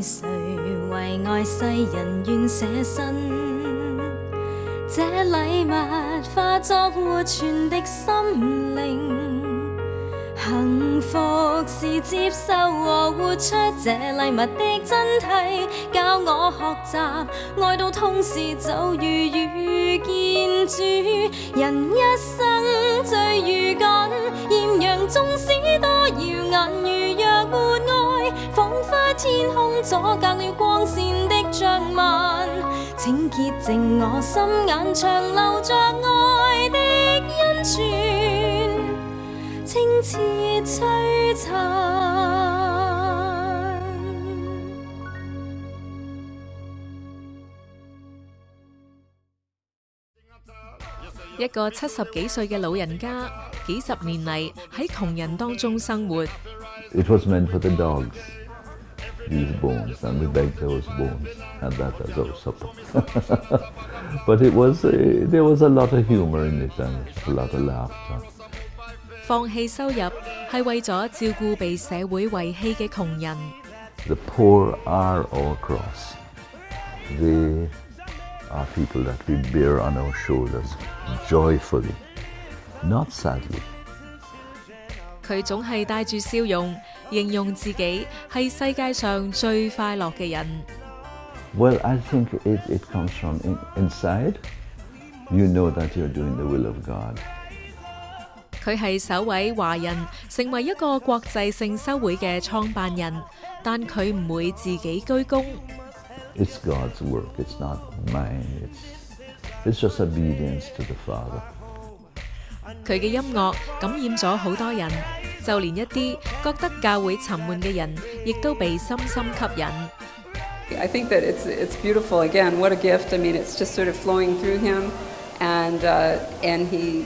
谁为爱世人愿舍身？这礼物化作活存的心灵，幸福是接受和活出这礼物的真谛，教我学习爱到痛时就如遇见主。人一生最如紧，艳阳纵使多耀眼，如若没爱，仿佛天空阻隔了光线的障蔓。请洁净我心眼，长留着爱的恩泉，清澈璀璨。一個70幾歲嘅老人家，幾十年嚟喺窮人當中生活。It was meant for the dogs, these bones, and we begged those bones, and that was our supper. But there was a lot of humor in it and a lot of laughter. 放棄收入係為咗照顧被社會遺棄嘅窮人。The poor are our cross. They are people that we bear on our shoulders joyfully, not sadly. 佢總係帶住笑容，形容自己係世界上最快樂嘅人。Well, I think it comes from inside. You know that you're doing the will of God. 佢係首位華人成為一個國際性修會嘅創辦人，但佢唔會自己居功。It's God's work. It's not mine. It's just obedience to the Father. 佢嘅音樂感染咗好多人，就連一啲覺得教會沉悶嘅人，亦都被深深吸引。I think that it's beautiful. Again, what a gift. I mean, it's just sort of flowing through him, and he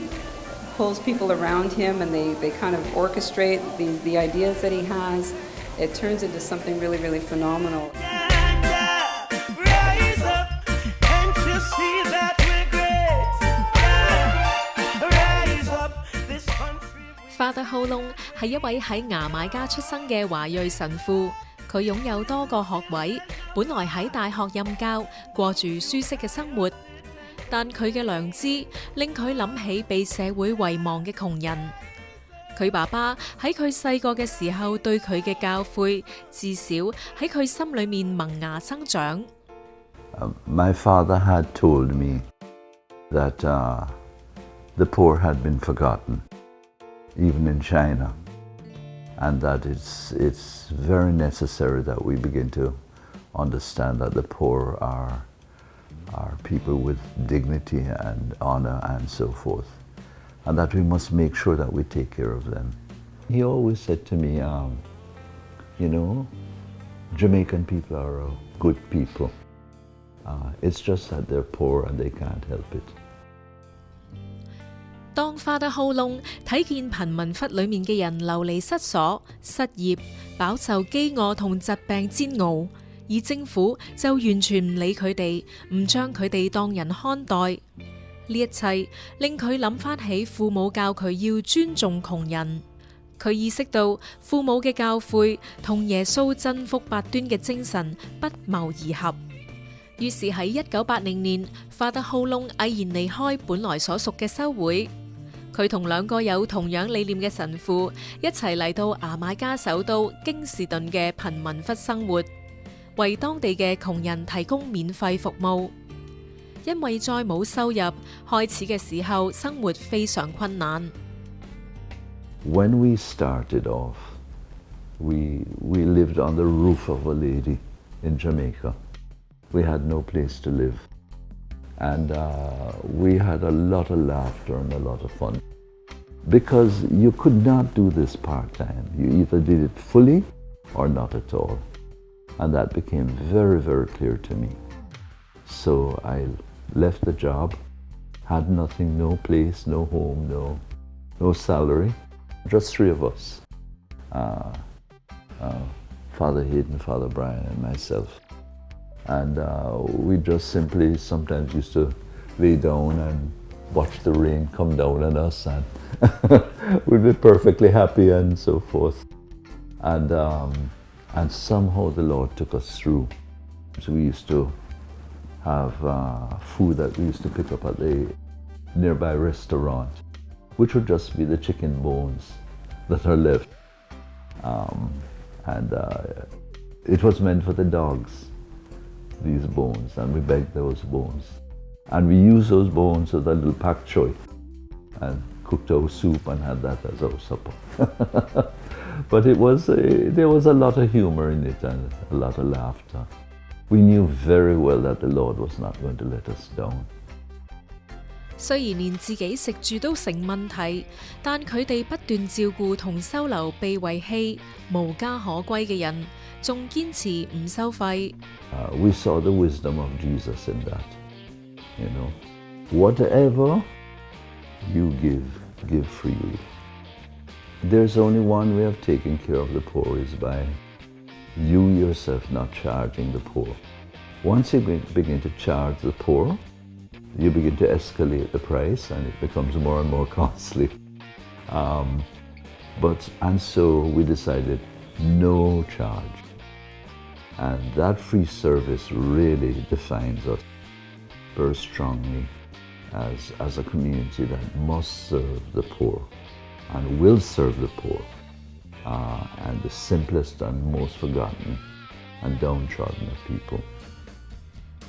pulls people around him, and they kind of orchestrate the ideas that he has. It turns into something really, really phenomenal. Father Ho Lung 係一位喺牙買加出生嘅華裔神父，佢擁有多個學位，本來喺大學任教，過住舒適嘅生活。但佢嘅良知令佢諗起被社會遺忘嘅窮人。佢爸爸喺佢細個嘅時候對佢嘅教誨，至少喺佢心裏面萌芽生長。My father had told me that the poor had been forgotten, even in China, and that it's very necessary that we begin to understand that the poor are people with dignity and honor and so forth, and that we must make sure that we take care of them. He always said to me, you know, Jamaican people are good people. It's just that they're poor and they can't help it. 當 Father Ho Lung 睇見貧民窟裏面嘅人流離失所、失業、飽受飢餓同疾病煎熬，而政府就完全唔理佢哋，唔將佢哋當人看待。呢一切令佢諗翻起父母教佢要尊重窮人。佢意識到父母嘅教誨同耶穌真福八端嘅精神不謀而合。於是喺1980年 ，Father Ho Lung 毅然離開本來所屬嘅修會。佢同2個有同樣理念嘅神父一齊嚟到牙買加首都京士頓嘅貧民窟生活，為當地嘅窮人提供免費服務。因為再冇收入，開始嘅時候生活非常困難。When we started off, we lived on the roof of a lady in Jamaica. We had no place to live. And we had a lot of laughter and a lot of fun. Because you could not do this part-time. You either did it fully or not at all. And that became very, very clear to me. So I left the job, had nothing, no place, no home, no salary. Just 3 of us. Father Hayden, Father Brian, and myself. And we just simply sometimes used to lay down and watch the rain come down on us, and we'd be perfectly happy and so forth. And And somehow the Lord took us through. So we used to have food that we used to pick up at the nearby restaurant, which would just be the chicken bones that are left. It was meant for the dogs, these bones, and we begged those bones. And we used those bones as a little pak choy and cooked our soup and had that as our supper. But there was a lot of humor in it and a lot of laughter. We knew very well that the Lord was not going to let us down. 雖然連自己食住都成問題，但佢哋不斷照顧同收留被遺棄、無家可歸嘅人，仲堅持唔收費。We saw the wisdom of Jesus in that. You know, whatever you give freely. There's only one way of taking care of the poor is by you yourself not charging the poor. Once you begin to charge the poor, you begin to escalate the price and it becomes more and more costly. And so we decided no charge. And that free service really defines us very strongly as a community that must serve the poor and will serve the poor and the simplest and most forgotten and downtrodden of people.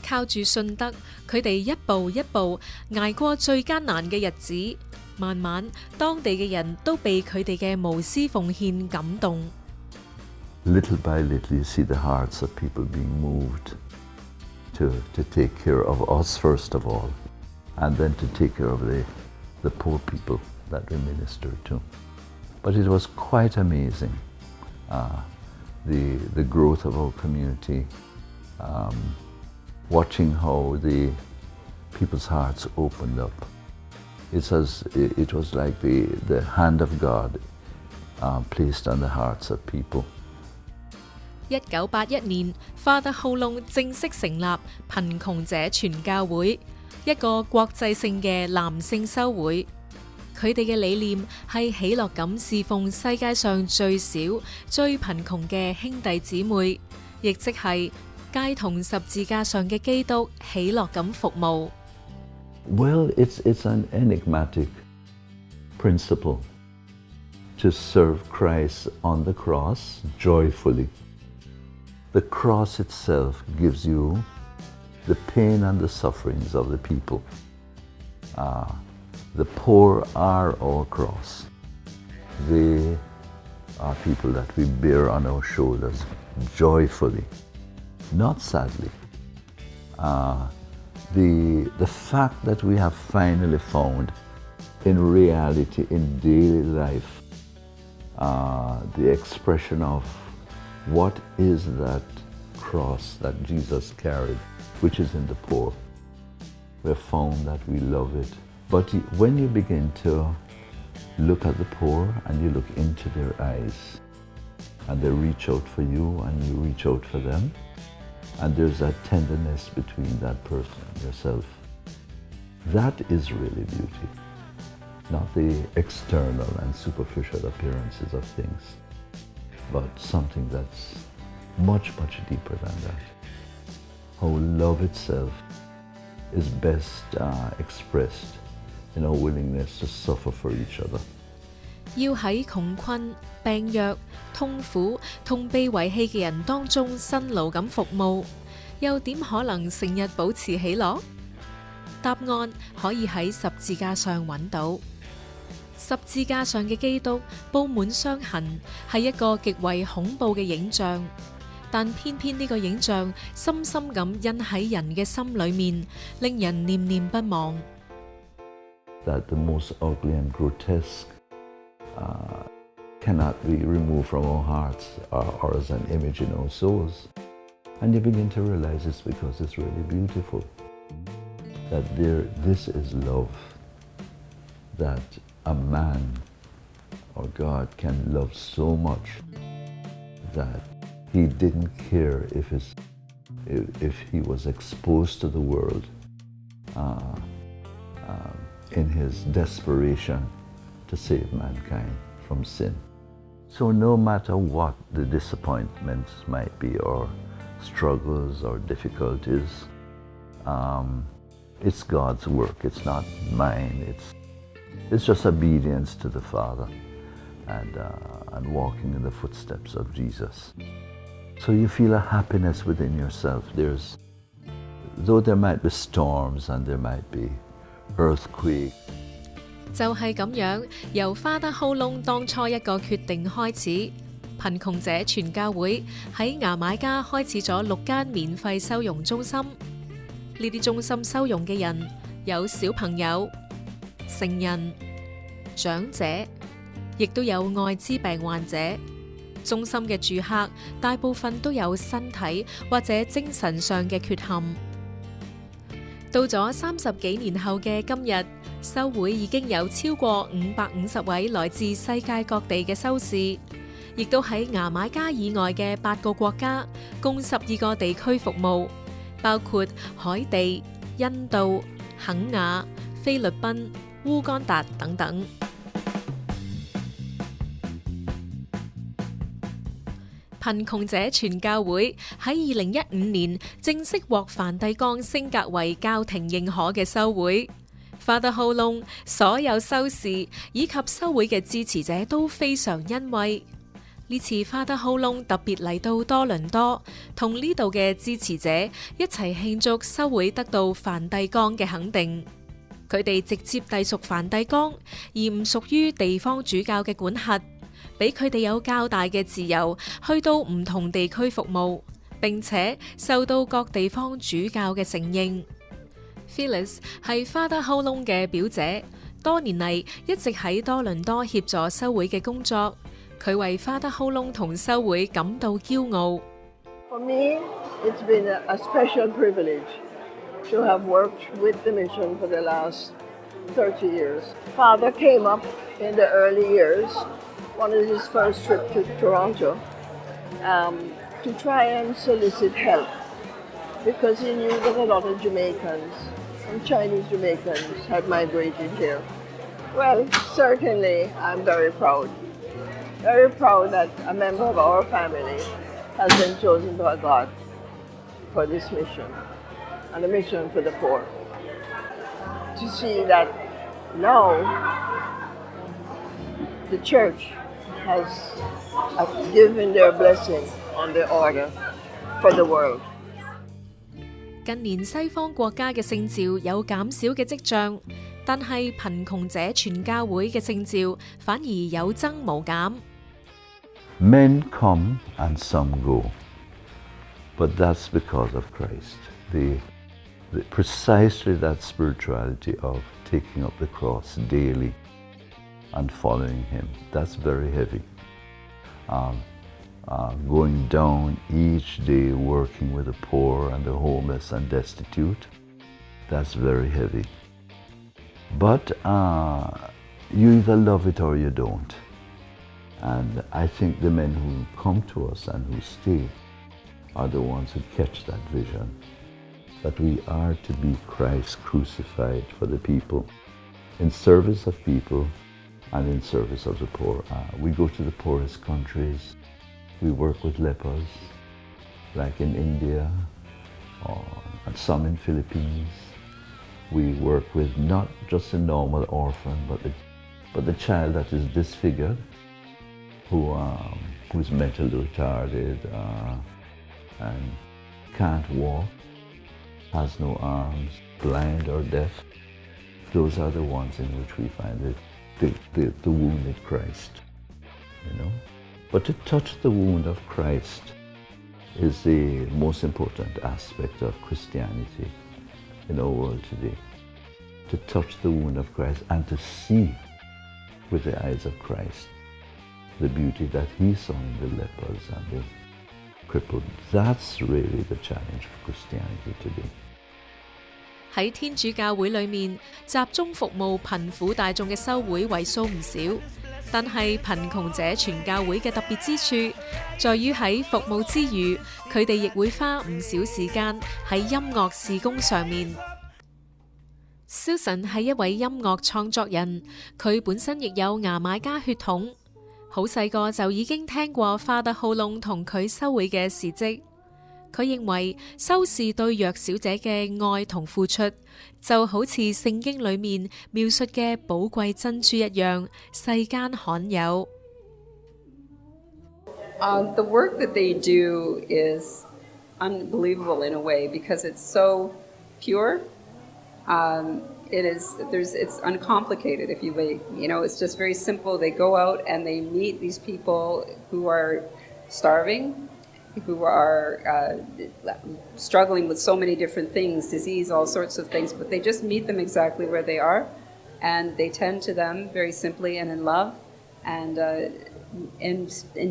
靠住信德，佢哋一步一步捱過最艱難嘅日子，慢慢當地嘅人都被佢哋嘅無私奉獻感動。Little by little, you see the hearts of people being moved to take care of us first of all, and then to take care of the poor people that we minister to. But it was quite amazing, the growth of our community, watching how the people's hearts opened up. It was like the hand of God placed on the hearts of people. 1981年，Father Ho-Lung 正式成立貧窮者傳教會，一個國際性嘅男性修會。佢哋嘅理念係喜樂咁侍奉世界上最小、最貧窮嘅兄弟姊妹，亦即係偕同十字架上嘅基督喜樂咁服務。Well, it's an enigmatic principle to serve Christ on the cross joyfully. The cross itself gives you the pain and the sufferings of the people. The poor are our cross. They are people that we bear on our shoulders joyfully, not sadly. The fact that we have finally found in reality, in daily life, the expression of what is that cross that Jesus carried, which is in the poor. We have found that we love it. But when you begin to look at the poor and you look into their eyes, and they reach out for you and you reach out for them, and there's that tenderness between that person and yourself, that is really beauty, not the external and superficial appearances of things, but something that's much, much deeper than that. How love itself is best expressed in our willingness to suffer for each other. 要喺窮困、病弱、痛苦同被遺棄嘅人當中辛勞咁服務，又點可能成日保持喜樂？答案可以喺十字架上揾到。十字架上嘅基督布滿傷痕，係一個極為恐怖嘅影像，但偏偏呢個影像深深咁印喺人嘅心裏面，令人念念不忘。That the most ugly and grotesque cannot be removed from our hearts or as an image in our souls. And you begin to realize it's because it's really beautiful. That this is love. That a man or God can love so much that he didn't care if he was exposed to the world in his desperation to save mankind from sin. So no matter what the disappointments might be, or struggles or difficulties, it's God's work. It's not mine. It's just obedience to the Father and walking in the footsteps of Jesus. So you feel a happiness within yourself. Though there might be storms and there might be earthquakes. 就係咁樣，由 Father Ho Lung 當初一個決定開始，貧窮者傳教會喺牙買加開始咗6間免費收容中心。呢啲中心收容嘅人有小朋友、成人、長者，亦都有愛滋病患者。中心嘅住客大部分都有身體或者精神上嘅缺陷。到咗30幾年後嘅今日，修會已經有超過550位來自世界各地嘅修士，亦都喺牙買加以外嘅8個國家，共12個地區服務，包括海地、印度、肯亞、菲律賓、烏干達等等。貧窮者傳教會喺2015年正式獲梵蒂岡升格為教廷認可嘅修會。Father Ho Lung 所有修士以及修會嘅支持者都非常欣慰。呢次 Father Ho Lung 特別嚟到多倫多，同呢度嘅支持者一齊慶祝修會得到梵蒂岡嘅肯定。佢哋直接隸屬梵蒂岡，而唔屬於地方主教嘅管轄，俾佢哋有較大嘅自由去到唔同地區服務，並且受到各地方主教嘅承認。Phyllis 係 Father Ho Lung 嘅表姐，多年嚟一直喺多倫多協助修會嘅工作。佢為 Father Ho Lung 同修會感到驕傲。For me, it's been a special privilege to have worked with the mission for the last 30 years. Father came up in the early years, one of his first trips to Toronto, to try and solicit help because he knew that a lot of Jamaicans and Chinese Jamaicans had migrated here. Well, certainly I'm very proud that a member of our family has been chosen by God for this mission, and a mission for the poor. To see that now the church has given their blessing on the order for the world. 近年西方國家嘅聖召有減少嘅跡象，但係貧窮者傳教會嘅聖召反而有增無減。Men come and some go, but that's because of Christ. Precisely that spirituality of taking up the cross daily and following Him, that's very heavy. Going down each day, working with the poor and the homeless and destitute, that's very heavy. But you either love it or you don't. And I think the men who come to us and who stay are the ones who catch that vision, that we are to be Christ crucified for the people, in service of people and in service of the poor. We go to the poorest countries. We work with lepers, like in India, and some in Philippines. We work with not just a normal orphan, but the child that is disfigured, who's mentally retarded and can't walk, has no arms, blind or deaf. Those are the ones in which we find the wounded Christ, you know. But to touch the wound of Christ is the most important aspect of Christianity in our world today. To touch the wound of Christ and to see with the eyes of Christ the beauty that He saw in the lepers and the crippled. That's really the challenge for Christianity today. 喺天主教會裏面，集中服務貧苦大眾嘅修會為數唔少，但係貧窮者傳教會嘅特別之處，在於喺服務之餘，佢哋亦會花唔少時間喺音樂事工上面。Susan 係一位音樂創作人，佢本身亦有牙買加血統。好細個就已經聽過 Father Ho Lung 同佢修會嘅事蹟。佢認為修士對弱小者嘅愛同付出，就好似聖經裏面描述嘅寶貴珍珠一樣，世間罕有。The work that they do is unbelievable in a way because it's so pure. It's uncomplicated, if you will. You know, it's just very simple. They go out and they meet these people who are starving, who are struggling with so many different things, disease, all sorts of things, but they just meet them exactly where they are, and they tend to them very simply and in love, and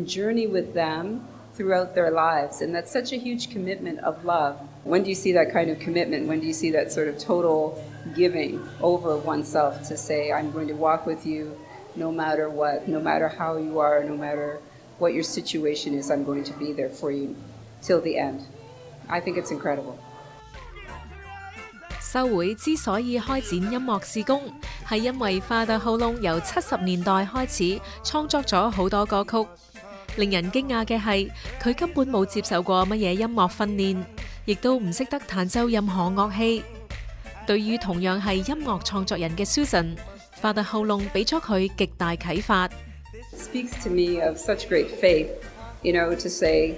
journey with them throughout their lives. And that's such a huge commitment of love. When do you see that kind of commitment? When do you see that sort of total giving over oneself to say, I'm going to walk with you no matter what, no matter how you are, no matter what your situation is, I'm going to be there for you till the end. I think it's incredible. 修會之所以開展音樂事工，係因為 Father Ho Lung 由70年代開始創作咗好多歌曲。令人驚訝嘅係，佢根本冇接受過乜嘢音樂訓練，亦都唔識得彈奏任何樂器。對於同樣係音樂創作人嘅 Susan，Father Ho Lung 俾咗佢極大啟發。It speaks to me of such great faith, you know, to say,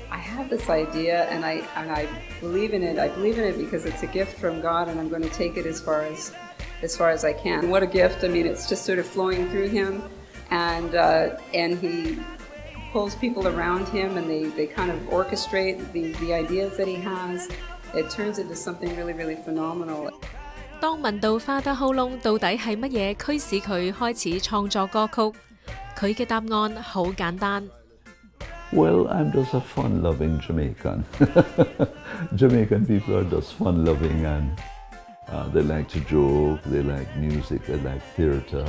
I have this idea and I believe in it. I believe in it because it's a gift from God, and I'm going to take it as far as I can. What a gift! I mean, it's just sort of flowing through him, and he pulls people around him, and they kind of orchestrate the ideas that he has. It turns into something really, really phenomenal. 當問到 Father Ho Lung 到底係乜嘢驅使佢開始創作歌曲，佢嘅答案好簡單。Well, I'm just a fun-loving Jamaican. Jamaican people are just fun-loving, and they like to joke, they like music, they like theatre.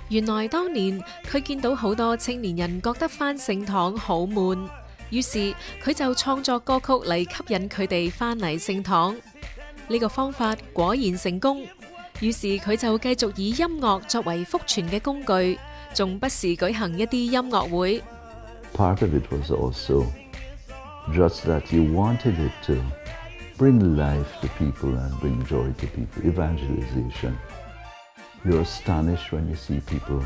原來當年佢見到好多青年人覺得返聖堂好悶，於是佢就創作歌曲嚟吸引佢哋返嚟聖堂。呢個方法果然成功，於是佢就繼續以音樂作為福傳嘅工具，仲不時舉行一啲音樂會。Part of it was also just that you wanted it to bring life to people and bring joy to people, evangelization. You're astonished when you see people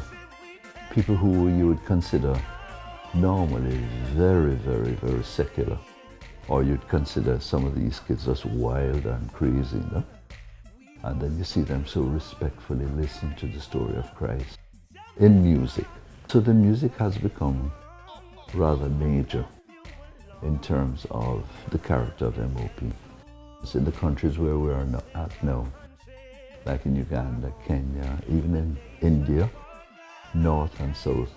who you would consider normally very, very, very secular, or you'd consider some of these kids just wild and crazy, you know? And then you see them so respectfully listen to the story of Christ in music. So the music has become rather major in terms of the character of MOP. It's in the countries where we are at now, like in Uganda, Kenya, even in India, North and South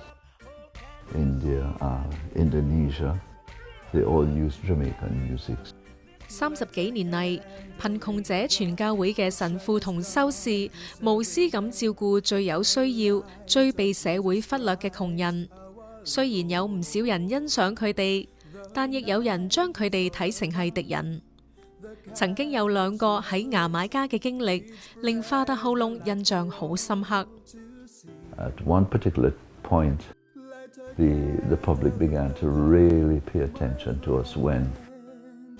India, Indonesia, they all use Jamaican music. 30幾年嚟，貧窮者傳教會嘅神父同修士無私咁照顧最有需要、最被社會忽略嘅窮人。雖然有唔少人欣賞佢哋，但亦有人將佢哋睇成係敵人。曾經有2個喺牙買加嘅經歷，令 Father Ho Lung 印象好深刻。At one particular point, the public began to really pay attention to us when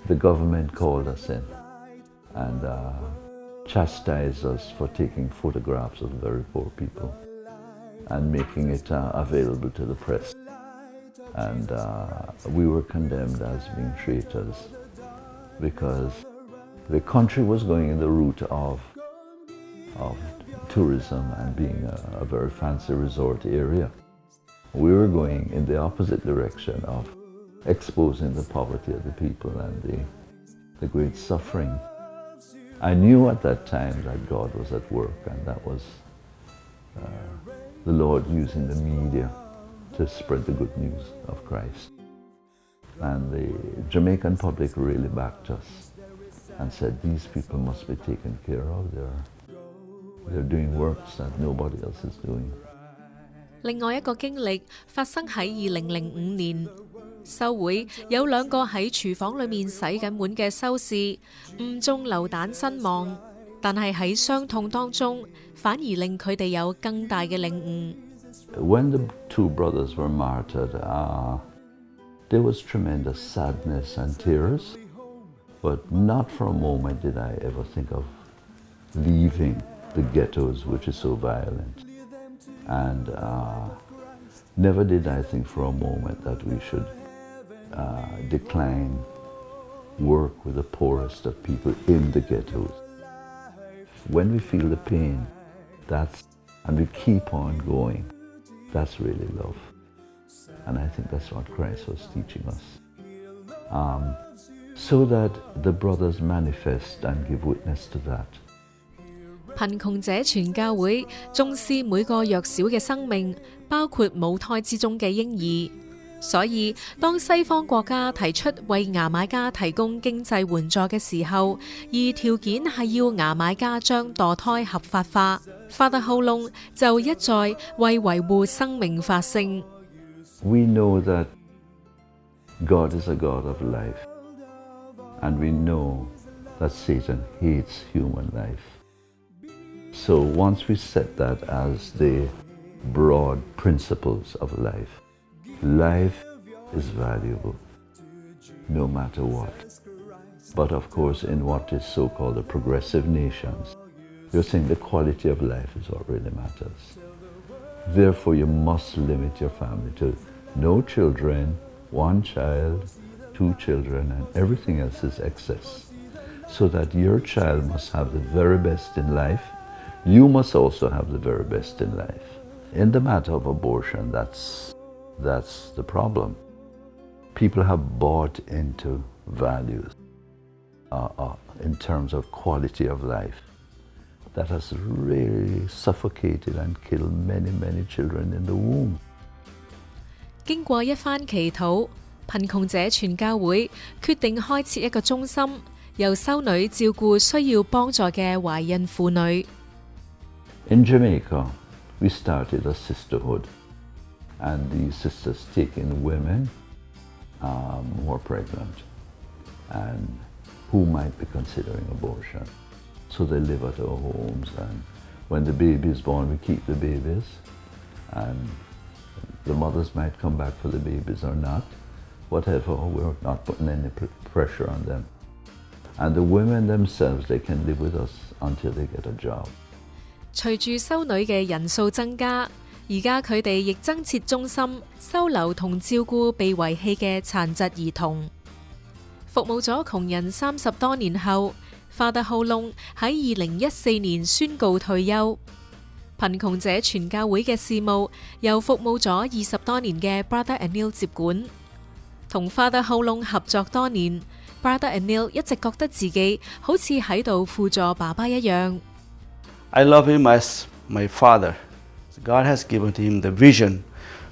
the government called us in and chastised us for taking photographs of very poor people and making it available to the press. And we were condemned as being traitors because the country was going in the route of tourism and being a very fancy resort area. We were going in the opposite direction of exposing the poverty of the people and the great suffering. I knew at that time that God was at work, and that was the Lord using the media to spread the good news of Christ. And the Jamaican public really backed us and said, these people must be taken care of. They're doing works that nobody else is doing. 另外一個經歷發生喺2005年，修會有2個喺廚房裏面洗緊碗嘅修士誤中流彈身亡，但係喺傷痛當中，反而令佢哋有更大嘅領悟。When the two brothers were martyred, there was tremendous sadness and tears, but not for a moment did I ever think of leaving the ghettos, which is so violent. And never did I think for a moment that we should decline work with the poorest of people in the ghettos. When we feel the pain, and we keep on going, that's really love. And I think that's what Christ was teaching us. So that the brothers manifest and give witness to that. 貧窮者傳教會重視每個弱小嘅生命，包括母胎之中嘅嬰兒。所以，當西方國家提出為牙買加提供經濟援助嘅時候，而條件係要牙買加將墮胎合法化，Father Ho Lung就一再為維護生命發聲。We know that God is a God of life, and we know that Satan hates human life. So once we set that as the broad principles of life, life is valuable, no matter what. But of course, in what is so-called the progressive nations, you're saying the quality of life is what really matters. Therefore, you must limit your family to no children, one child, two children, and everything else is excess. So that your child must have the very best in life. You must also have the very best in life. In the matter of abortion, that's the problem. People have bought into values in terms of quality of life that has really suffocated and killed many, many children in the womb. 經過一番祈禱，貧窮者傳教會決定開設一個中心，由修女照顧需要幫助嘅懷孕婦女。In Jamaica, we started a sisterhood, and these sisters take in women who are pregnant and who might be considering abortion. So they live at our homes, and when the baby is born, we keep the babies, and the mothers might come back for the babies or not. Whatever, we're not putting any pressure on them. And the women themselves, they can live with us until they get a job. 隨住修女嘅人數增加，而家佢哋亦增設中心，收留同照顧被遺棄嘅殘疾兒童。服務咗窮人30多年後，Father Ho Lung喺2014年宣告退休。貧窮者傳教會嘅事務由服務咗20多年嘅 Brother Anil 接管。同 Father Ho Lung 合作多年 ，Brother Anil 一直覺得自己好似喺度輔助爸爸一樣。I love him as my father. God has given him the vision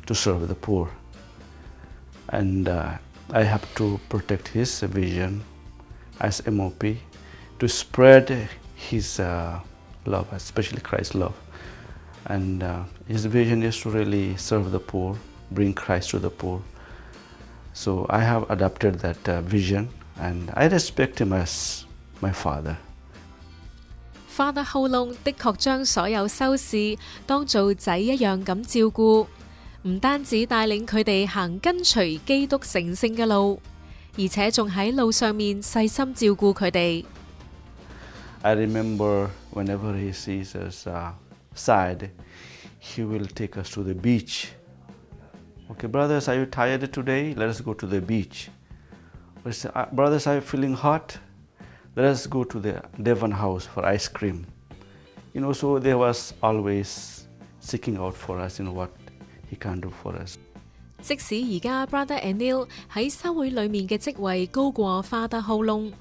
to serve the poor. And I have to protect his vision as MOP, to spread his love, especially Christ's love. And his vision is to really serve the poor, bring Christ to the poor. So I have adopted that vision, and I respect him as my father.Father Ho Lung 的確將所有修士當做仔一樣咁照顧，唔單止帶領佢哋行跟隨基督成聖嘅路，而且仲喺路上面細心照顧佢哋。I remember whenever he sees us sad, he will take us to the beach. Okay, brothers, are you tired today? Let us go to the beach. Brothers, are you feeling hot?Let us go to the Devon house for ice cream. So there was always seeking out for us in what he can do for us. 即使而家 Brother Anil 喺修會裏面嘅職位高過 Father Ho Lung，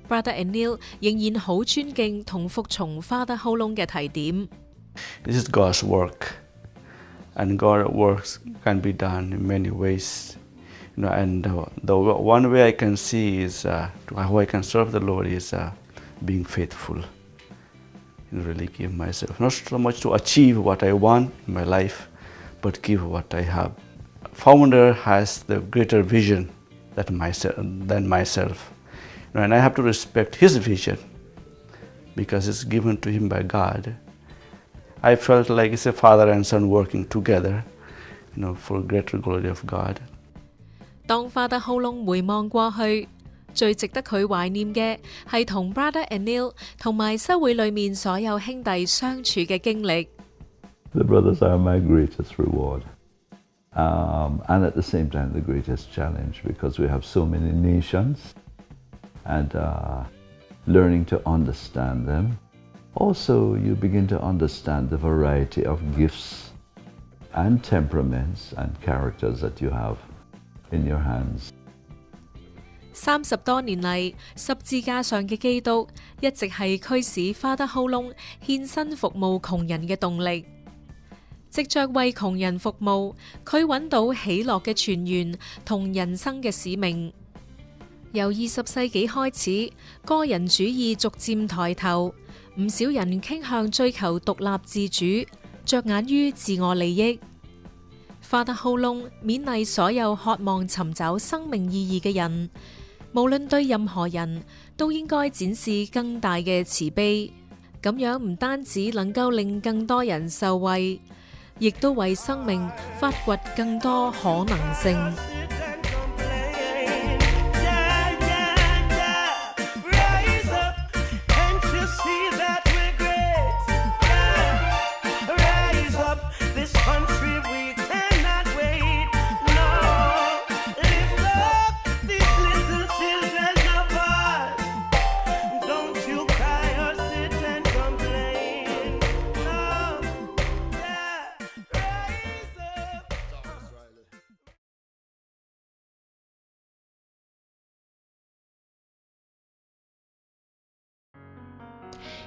Brother Anil 仍然好尊敬同服從 Father Ho Lung 嘅提點。This is God's work, and God's works can be done in many ways.And the one way I can see is how I can serve the Lord is being faithful and really give myself. Not so much to achieve what I want in my life, but give what I have. Founder has the greater vision than myself. And I have to respect his vision because it's given to him by God. I felt like it's a father and son working together. for greater glory of God. 當 Father Ho Lung 回望過去，最值得佢懷念嘅係同 Brother Anil 同埋修會裏面所有兄弟相處嘅經歷。The brothers are my greatest reward. And at the same time, the greatest challenge, because we have so many nations, and learning to understand them. Also, you begin to understand the variety of gifts and temperaments and characters that you have in your hands. 30多年嚟，十字架上嘅基督一直係驅使 Father Ho Lung 獻身服務窮人嘅動力。藉着為窮人服務，佢揾到喜樂嘅泉源同人生嘅使命。由20世紀開始，個人主義逐漸抬頭，唔少人傾向追求獨立自主，着眼於自我利益。Father Ho Lung勉勵所有渴望尋找生命意義嘅人，無論對任何人都應該展示更大嘅慈悲，咁樣唔單止能夠令更多人受惠，亦都為生命發掘更多可能性。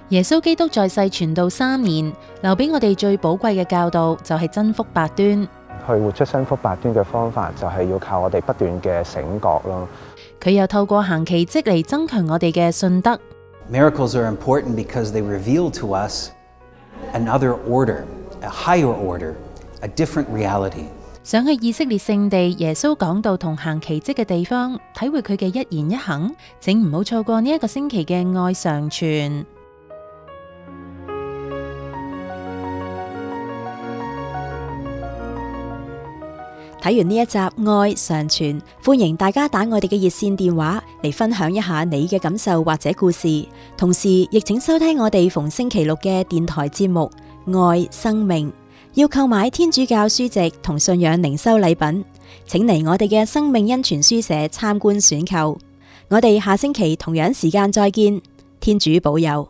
耶穌基督在世傳道3年，留俾我哋最寶貴嘅教導就係真福八端。去活出真福八端嘅方法，就係要靠我哋不斷嘅醒覺咯。佢又透過行奇蹟嚟增強我哋嘅信德。Miracles are important because they reveal to us another order, a higher order, a different reality. 想去以色列聖地耶穌講道同行奇蹟嘅地方，體會佢嘅一言一行，請唔好錯過呢一個星期嘅愛常傳。睇完呢一集愛常傳，歡迎大家打我哋嘅熱線電話嚟分享一下你嘅感受或者故事，同時亦請收聽我哋逢星期六嘅電台節目愛生命。要購買天主教書籍同信仰靈修禮品，請嚟我哋嘅生命恩泉書社參觀選購。我哋下星期同樣時間再見，天主保佑。